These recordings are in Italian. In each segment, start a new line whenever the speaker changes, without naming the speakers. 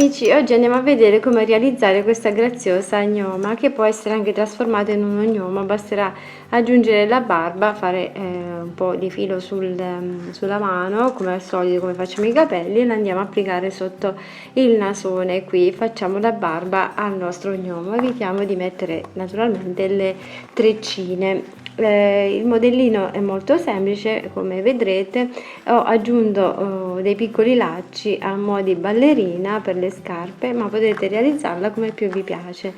amici, oggi andiamo a vedere come realizzare questa graziosa gnoma che può essere anche trasformata in uno gnomo. Basterà aggiungere la barba, fare un po' di filo sulla mano come al solito, come facciamo i capelli, e la andiamo a applicare sotto il nasone. Qui facciamo la barba al nostro gnomo, evitiamo di mettere naturalmente le treccine. Il modellino è molto semplice, come vedrete. Ho aggiunto dei piccoli lacci a mo' di ballerina per le scarpe, ma potete realizzarla come più vi piace.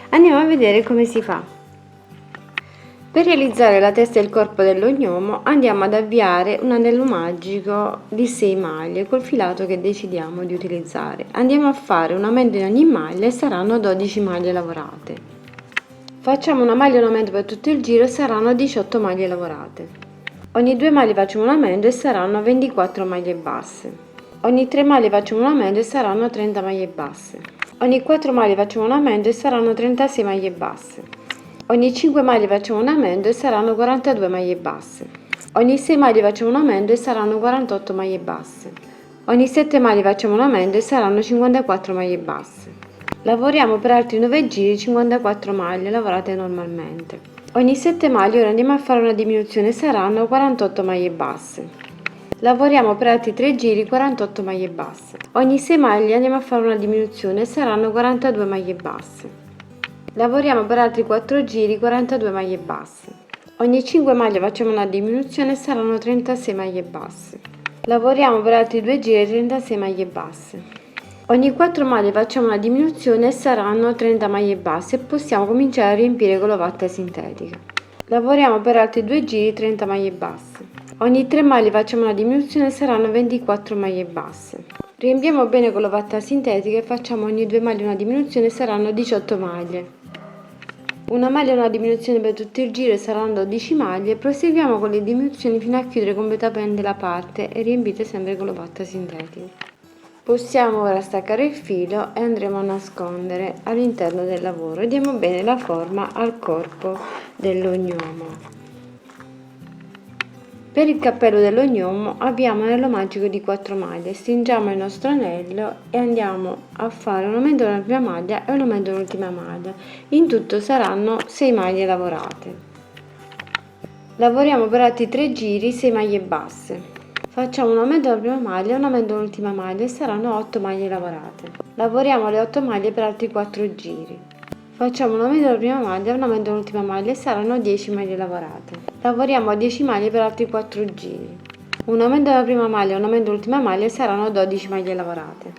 Andiamo a vedere come si fa. Per realizzare la testa e il corpo dello gnomo andiamo ad avviare un anello magico di 6 maglie col filato che decidiamo di utilizzare. Andiamo a fare un aumento in ogni maglia e saranno 12 maglie lavorate. Facciamo una maglia e un aumento per tutto il giro e saranno 18 maglie lavorate. Ogni 2 maglie facciamo un aumento e saranno 24 maglie basse. Ogni 3 maglie facciamo un aumento e saranno 30 maglie basse. Ogni 4 maglie facciamo un aumento e saranno 36 maglie basse. Ogni 5 maglie facciamo un aumento e saranno 42 maglie basse. Ogni 6 maglie facciamo un aumento e saranno 48 maglie basse. Ogni 7 maglie facciamo un aumento e saranno 54 maglie basse. Lavoriamo per altri 9 giri 54 maglie lavorate normalmente. Ogni 7 maglie ora andiamo a fare una diminuzione, saranno 48 maglie basse. Lavoriamo per altri 3 giri 48 maglie basse. Ogni 6 maglie andiamo a fare una diminuzione, saranno 42 maglie basse. Lavoriamo per altri 4 giri 42 maglie basse. Ogni 5 maglie facciamo una diminuzione, saranno 36 maglie basse. Lavoriamo per altri 2 giri 36 maglie basse. Ogni 4 maglie facciamo una diminuzione e saranno 30 maglie basse e possiamo cominciare a riempire con l'ovatta sintetica. Lavoriamo per altri 2 giri 30 maglie basse. Ogni 3 maglie facciamo una diminuzione e saranno 24 maglie basse. Riempiamo bene con l'ovatta sintetica e facciamo ogni 2 maglie una diminuzione e saranno 18 maglie. Una maglia e una diminuzione per tutto il giro e saranno 12 maglie. Proseguiamo con le diminuzioni fino a chiudere completamente la parte e riempite sempre con l'ovatta sintetica. Possiamo ora staccare il filo e andremo a nascondere all'interno del lavoro e diamo bene la forma al corpo dello gnomo. Per il cappello dello gnomo abbiamo un anello magico di 4 maglie, stringiamo il nostro anello e andiamo a fare un aumento nella prima maglia e un aumento nell'ultima maglia. In tutto saranno 6 maglie lavorate. Lavoriamo per altri 3 giri 6 maglie basse. Facciamo un aumento nella prima maglia e un aumento nell'ultima maglia e saranno 8 maglie lavorate. Lavoriamo le 8 maglie per altri 4 giri. Facciamo un aumento nella prima maglia e un aumento nell'ultima maglia e saranno 10 maglie lavorate. Lavoriamo a 10 maglie per altri 4 giri. Un aumento nella prima maglia e un aumento nell'ultima maglia e saranno 12 maglie lavorate.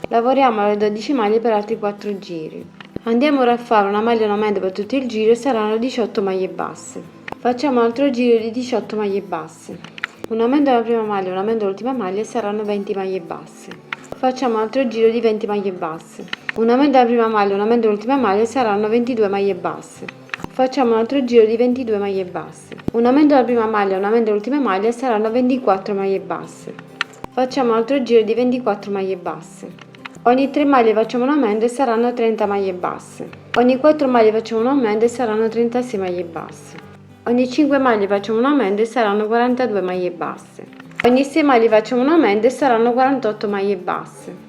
Lavoriamo alle 12 maglie per altri 4 giri. Andiamo ora a fare una maglia e un aumento per tutto il giro e saranno 18 maglie basse. Facciamo un altro giro di 18 maglie basse. Un aumento nella prima maglia e un aumento nell'ultima maglia e saranno 20 maglie basse. Facciamo un altro giro di 20 maglie basse. Un aumento nella prima maglia e un aumento nell'ultima maglia e saranno 22 maglie basse. Facciamo un altro giro di 22 maglie basse. Un aumento nella prima maglia e un aumento nell'ultima maglia e saranno 24 maglie basse. Facciamo un altro giro di 24 maglie basse. Ogni 3 maglie facciamo un aumento e saranno 30 maglie basse. Ogni 4 maglie facciamo un aumento e saranno 36 maglie basse. Ogni 5 maglie facciamo un aumento e saranno 42 maglie basse. Ogni 6 maglie facciamo un aumento e saranno 48 maglie basse.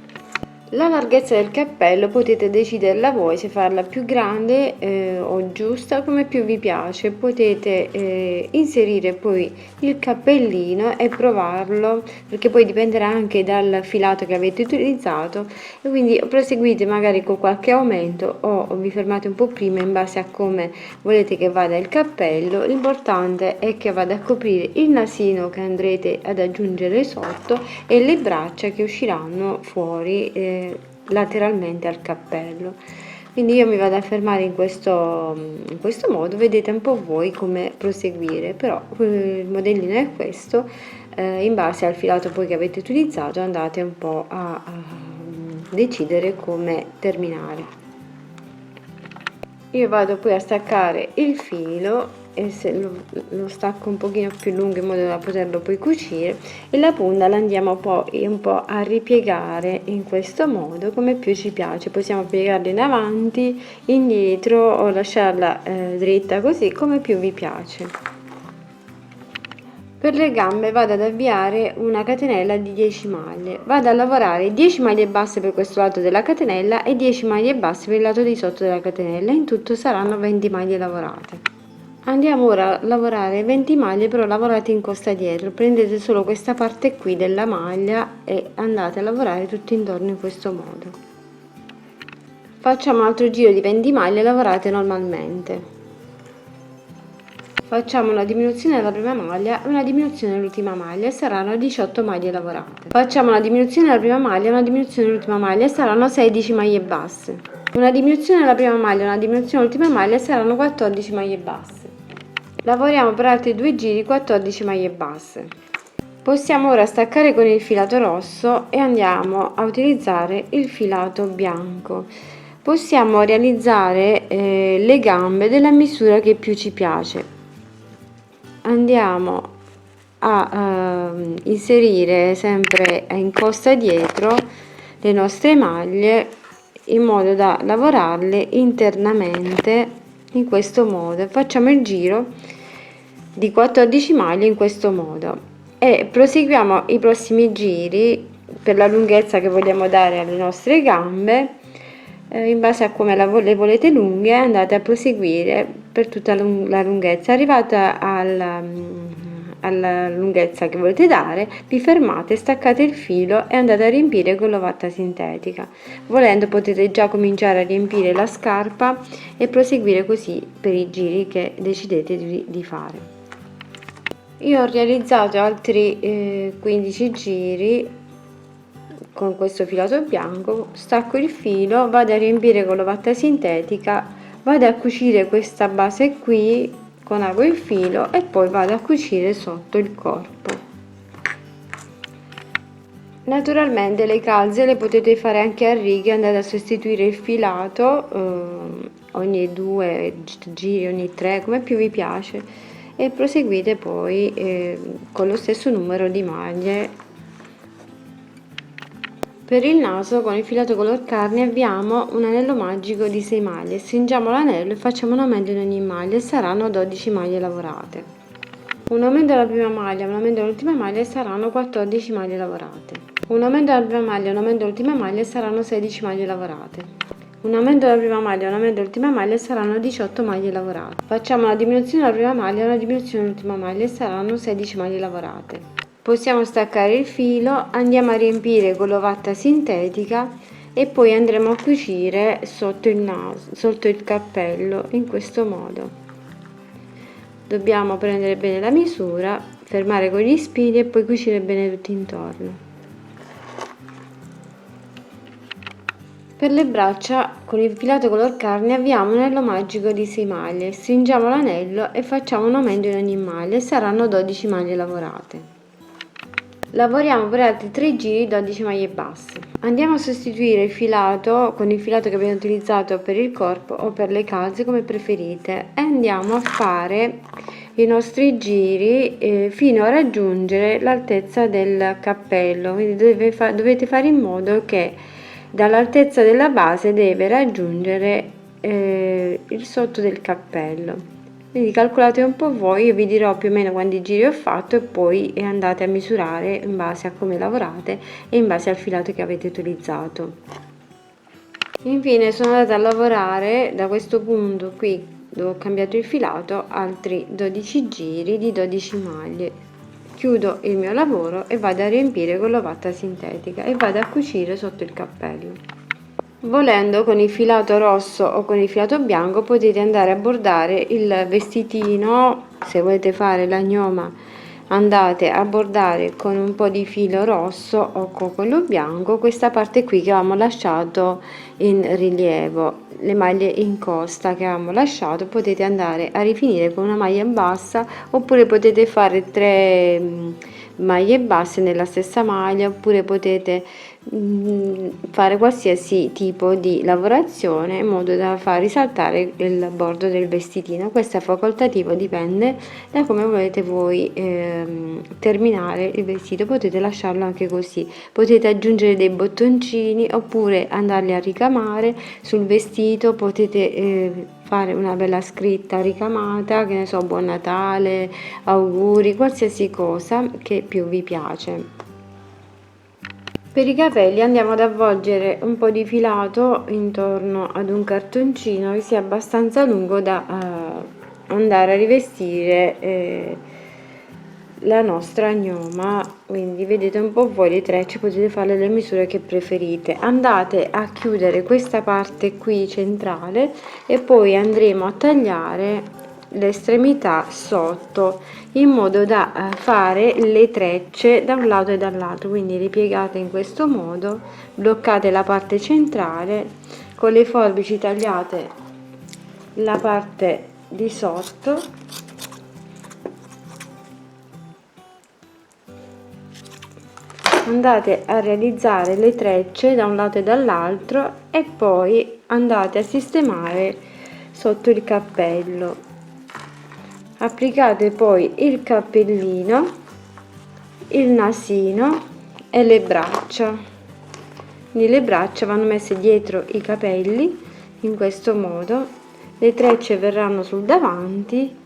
La larghezza del cappello potete deciderla voi, se farla più grande o giusta, come più vi piace. Potete inserire poi il cappellino e provarlo, perché poi dipenderà anche dal filato che avete utilizzato, e quindi proseguite magari con qualche aumento o vi fermate un po' prima in base a come volete che vada il cappello. L'importante è che vada a coprire il nasino che andrete ad aggiungere sotto e le braccia che usciranno fuori lateralmente al cappello. Quindi io mi vado a fermare in questo modo, vedete un po' voi come proseguire, però il modellino è questo. In base al filato poi che avete utilizzato andate un po' a decidere come terminare. Io vado poi a staccare il filo e se lo stacco un pochino più lungo in modo da poterlo poi cucire, e la punta la andiamo poi un po' a ripiegare in questo modo come più ci piace. Possiamo piegarla in avanti, indietro o lasciarla dritta, così come più vi piace. Per le gambe vado ad avviare una catenella di 10 maglie, vado a lavorare 10 maglie basse per questo lato della catenella e 10 maglie basse per il lato di sotto della catenella, in tutto saranno 20 maglie lavorate. Andiamo ora a lavorare 20 maglie però lavorate in costa dietro, prendete solo questa parte qui della maglia e andate a lavorare tutto intorno in questo modo. Facciamo un altro giro di 20 maglie lavorate normalmente. Facciamo una diminuzione della prima maglia e una diminuzione dell'ultima maglia e saranno 18 maglie lavorate. Facciamo una diminuzione della prima maglia e una diminuzione dell'ultima maglia e saranno 16 maglie basse. Una diminuzione della prima maglia e una diminuzione dell'ultima maglia e saranno 14 maglie basse. Lavoriamo per altri 2 giri 14 maglie basse. Possiamo ora staccare con il filato rosso e andiamo a utilizzare il filato bianco. Possiamo realizzare le gambe della misura che più ci piace. Andiamo a inserire sempre in costa dietro le nostre maglie in modo da lavorarle internamente in questo modo. Facciamo il giro di 14 maglie in questo modo e proseguiamo i prossimi giri per la lunghezza che vogliamo dare alle nostre gambe. In base a come le volete lunghe andate a proseguire per tutta la lunghezza. Arrivata alla lunghezza che volete dare, vi fermate, staccate il filo e andate a riempire con l'ovatta sintetica. Volendo potete già cominciare a riempire la scarpa e proseguire così per i giri che decidete di fare. Io ho realizzato altri 15 giri con questo filato bianco, stacco il filo, vado a riempire con l'ovatta sintetica, vado a cucire questa base qui con ago il filo e poi vado a cucire sotto il corpo. Naturalmente le calze le potete fare anche a righe, andate a sostituire il filato ogni 2 giri, ogni 3, come più vi piace, e proseguite poi con lo stesso numero di maglie. Per il naso con il filato color carne avviamo un anello magico di 6 maglie, stringiamo l'anello e facciamo un aumento in ogni maglia e saranno 12 maglie lavorate. Un aumento della prima maglia, un aumento dell'ultima maglia e saranno 14 maglie lavorate. Un aumento della prima maglia, un aumento dell'ultima maglia e saranno 16 maglie lavorate. Un aumento della prima maglia, un aumento dell'ultima maglia e saranno 18 maglie lavorate. Facciamo una diminuzione della prima maglia e una diminuzione dell'ultima maglia e saranno 16 maglie lavorate. Possiamo staccare il filo, andiamo a riempire con l'ovatta sintetica e poi andremo a cucire sotto il naso, sotto il cappello, in questo modo. Dobbiamo prendere bene la misura, fermare con gli spilli e poi cucire bene tutto intorno. Per le braccia con il filato color carne avviamo un anello magico di 6 maglie, stringiamo l'anello e facciamo un aumento in ogni maglia e saranno 12 maglie lavorate. Lavoriamo per altri 3 giri 12 maglie basse. Andiamo a sostituire il filato con il filato che abbiamo utilizzato per il corpo o per le calze come preferite e andiamo a fare i nostri giri fino a raggiungere l'altezza del cappello. Quindi dovete fare in modo che dall'altezza della base deve raggiungere il sotto del cappello. Quindi calcolate un po' voi, io vi dirò più o meno quanti giri ho fatto e poi andate a misurare in base a come lavorate e in base al filato che avete utilizzato. Infine sono andata a lavorare da questo punto qui dove ho cambiato il filato altri 12 giri di 12 maglie. Chiudo il mio lavoro e vado a riempire con l'ovatta sintetica e vado a cucire sotto il cappello. Volendo con il filato rosso o con il filato bianco potete andare a bordare il vestitino. Se volete fare la gnoma andate a bordare con un po' di filo rosso o con quello bianco questa parte qui che avevamo lasciato in rilievo, le maglie in costa che avevamo lasciato. Potete andare a rifinire con una maglia bassa oppure potete fare 3 maglie basse nella stessa maglia, oppure potete fare qualsiasi tipo di lavorazione in modo da far risaltare il bordo del vestitino. Questo è facoltativo, dipende da come volete voi terminare il vestito. Potete lasciarlo anche così, potete aggiungere dei bottoncini oppure andarli a ricamare sul vestito. Potete fare una bella scritta ricamata, che ne so, buon Natale, auguri, qualsiasi cosa che più vi piace. Per i capelli andiamo ad avvolgere un po' di filato intorno ad un cartoncino che sia abbastanza lungo da andare a rivestire la nostra gnoma. Quindi vedete un po' voi le trecce, potete fare le misure che preferite. Andate a chiudere questa parte qui centrale e poi andremo a tagliare l'estremità sotto in modo da fare le trecce da un lato e dall'altro. Quindi ripiegate in questo modo, bloccate la parte centrale, con le forbici tagliate la parte di sotto, andate a realizzare le trecce da un lato e dall'altro e poi andate a sistemare sotto il cappello. Applicate poi il cappellino, il nasino e le braccia. Quindi le braccia vanno messe dietro i capelli in questo modo, le trecce verranno sul davanti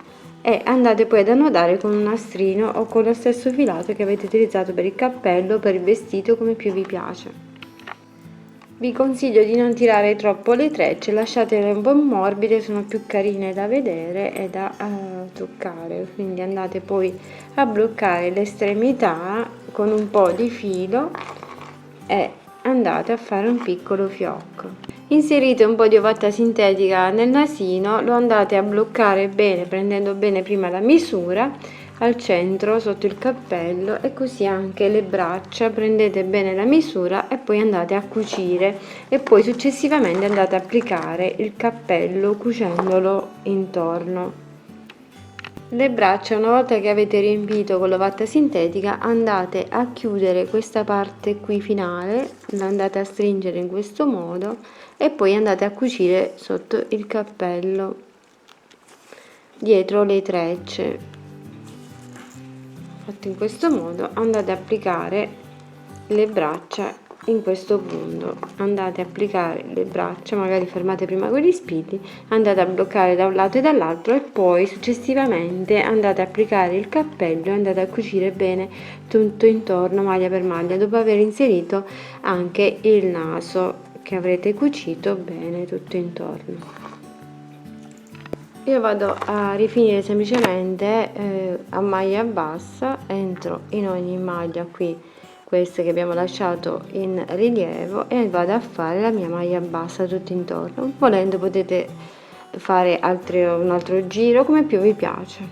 e andate poi ad annodare con un nastrino o con lo stesso filato che avete utilizzato per il cappello o per il vestito, come più vi piace. Vi consiglio di non tirare troppo le trecce, lasciatele un po' morbide, sono più carine da vedere e da toccare. Quindi andate poi a bloccare l'estremità con un po' di filo e andate a fare un piccolo fiocco. Inserite un po' di ovatta sintetica nel nasino, lo andate a bloccare bene, prendendo bene prima la misura al centro sotto il cappello, e così anche le braccia. Prendete bene la misura e poi andate a cucire e poi successivamente andate a applicare il cappello cucendolo intorno. Le braccia, una volta che avete riempito con l'ovatta sintetica, andate a chiudere questa parte qui finale, la andate a stringere in questo modo e poi andate a cucire sotto il cappello dietro le trecce. Fatto in questo modo, andate a applicare le braccia in questo punto, andate a applicare le braccia, magari fermate prima con gli spilli, andate a bloccare da un lato e dall'altro e poi successivamente andate a applicare il cappello e andate a cucire bene tutto intorno, maglia per maglia, dopo aver inserito anche il naso che avrete cucito bene tutto intorno. Io vado a rifinire semplicemente a maglia bassa, entro in ogni maglia qui, queste che abbiamo lasciato in rilievo, e vado a fare la mia maglia bassa tutto intorno. Volendo potete fare un altro giro come più vi piace.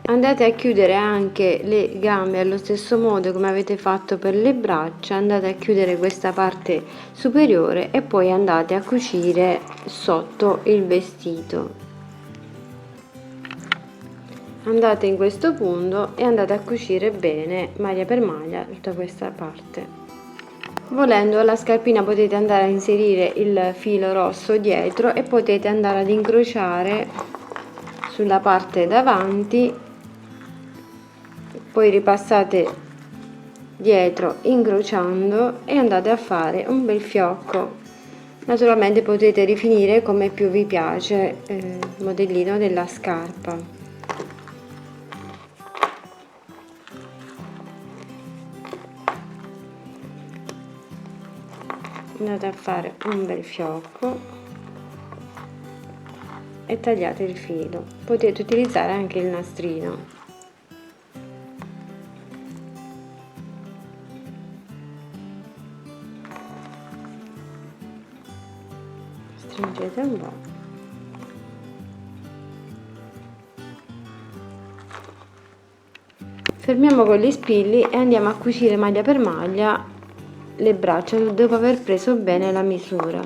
Andate a chiudere anche le gambe allo stesso modo come avete fatto per le braccia, andate a chiudere questa parte superiore e poi andate a cucire sotto il vestito. Andate in questo punto e andate a cucire bene maglia per maglia tutta questa parte. Volendo alla scarpina potete andare a inserire il filo rosso dietro e potete andare ad incrociare sulla parte davanti, poi ripassate dietro incrociando e andate a fare un bel fiocco. Naturalmente potete rifinire come più vi piace il modellino della scarpa. Andate a fare un bel fiocco e tagliate il filo. Potete utilizzare anche il nastrino. Stringete un po'. Fermiamo con gli spilli e andiamo a cucire maglia per maglia le braccia dopo aver preso bene la misura.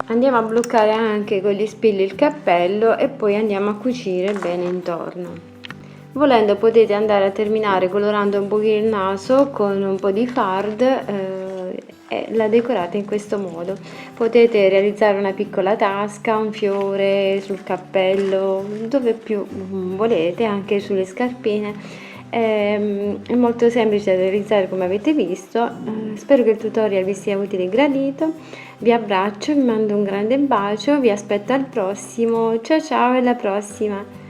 Andiamo a bloccare anche con gli spilli il cappello e poi andiamo a cucire bene intorno. Volendo potete andare a terminare colorando un pochino il naso con un po' di fard e la decorate in questo modo. Potete realizzare una piccola tasca, un fiore sul cappello, dove più volete, anche sulle scarpine. È molto semplice da realizzare come avete visto. Spero che il tutorial vi sia utile e gradito. Vi abbraccio, vi mando un grande bacio, vi aspetto al prossimo. Ciao ciao, alla prossima!